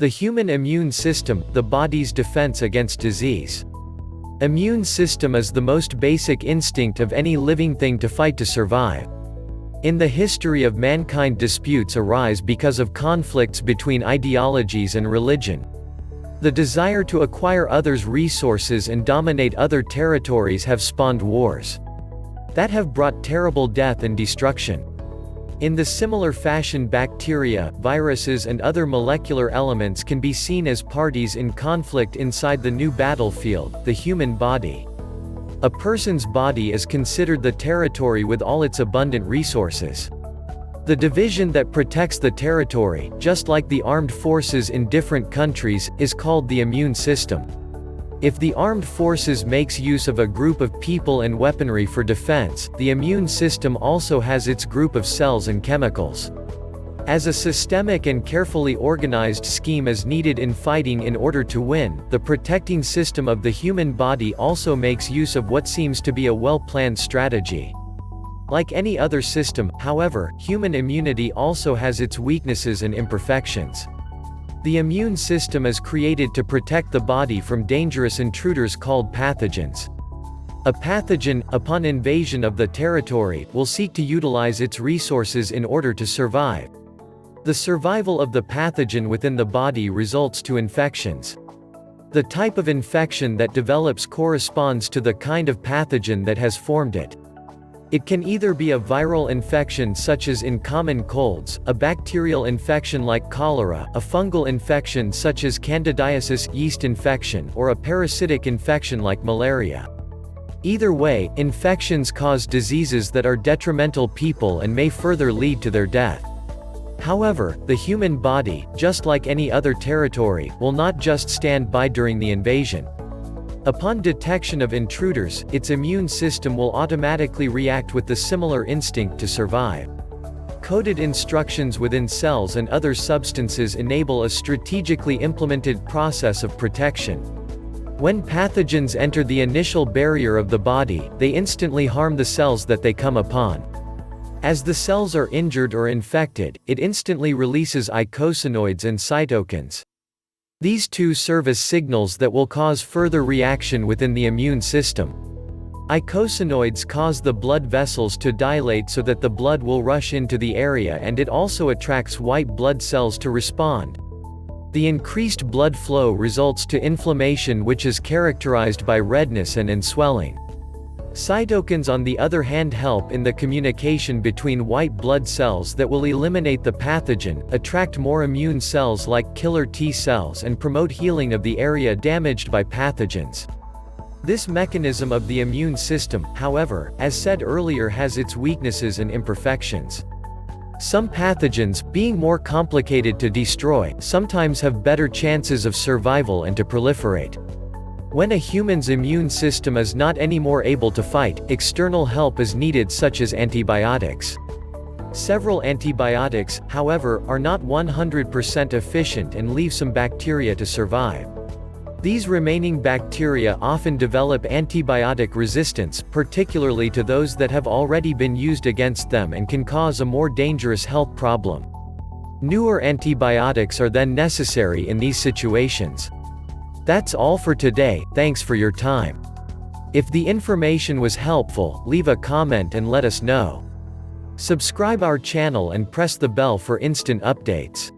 The human immune system, the body's defense against disease. Immune system is the most basic instinct of any living thing to fight to survive. In the history of mankind, disputes arise because of conflicts between ideologies and religion. The desire to acquire others' resources and dominate other territories have spawned wars that have brought terrible death and destruction. In the similar fashion, bacteria, viruses and other molecular elements can be seen as parties in conflict inside the new battlefield, the human body. A person's body is considered the territory with all its abundant resources. The division that protects the territory, just like the armed forces in different countries, is called the immune system. If the armed forces makes use of a group of people and weaponry for defense, the immune system also has its group of cells and chemicals. As a systemic and carefully organized scheme is needed in fighting in order to win, the protecting system of the human body also makes use of what seems to be a well-planned strategy. Like any other system, however, human immunity also has its weaknesses and imperfections. The immune system is created to protect the body from dangerous intruders called pathogens. A pathogen, upon invasion of the territory, will seek to utilize its resources in order to survive. The survival of the pathogen within the body results to infections. The type of infection that develops corresponds to the kind of pathogen that has formed it. It can either be a viral infection such as in common colds, a bacterial infection like cholera, a fungal infection such as candidiasis, yeast infection, or a parasitic infection like malaria. Either way, infections cause diseases that are detrimental to people and may further lead to their death. However, the human body, just like any other territory, will not just stand by during the invasion. Upon detection of intruders, its immune system will automatically react with the similar instinct to survive. Coded instructions within cells and other substances enable a strategically implemented process of protection. When pathogens enter the initial barrier of the body, they instantly harm the cells that they come upon. As the cells are injured or infected, it instantly releases eicosanoids and cytokines. These two serve as signals that will cause further reaction within the immune system. Eicosanoids cause the blood vessels to dilate so that the blood will rush into the area, and it also attracts white blood cells to respond. The increased blood flow results to inflammation, which is characterized by redness and swelling. Cytokines on the other hand help in the communication between white blood cells that will eliminate the pathogen, attract more immune cells like killer T cells, and promote healing of the area damaged by pathogens. This mechanism of the immune system, however, as said earlier, has its weaknesses and imperfections. Some pathogens, being more complicated to destroy, sometimes have better chances of survival and to proliferate. When a human's immune system is not anymore able to fight, external help is needed, such as antibiotics. Several antibiotics, however, are not 100% efficient and leave some bacteria to survive. These remaining bacteria often develop antibiotic resistance, particularly to those that have already been used against them, and can cause a more dangerous health problem. Newer antibiotics are then necessary in these situations. That's all for today, thanks for your time. If the information was helpful, leave a comment and let us know. Subscribe our channel and press the bell for instant updates.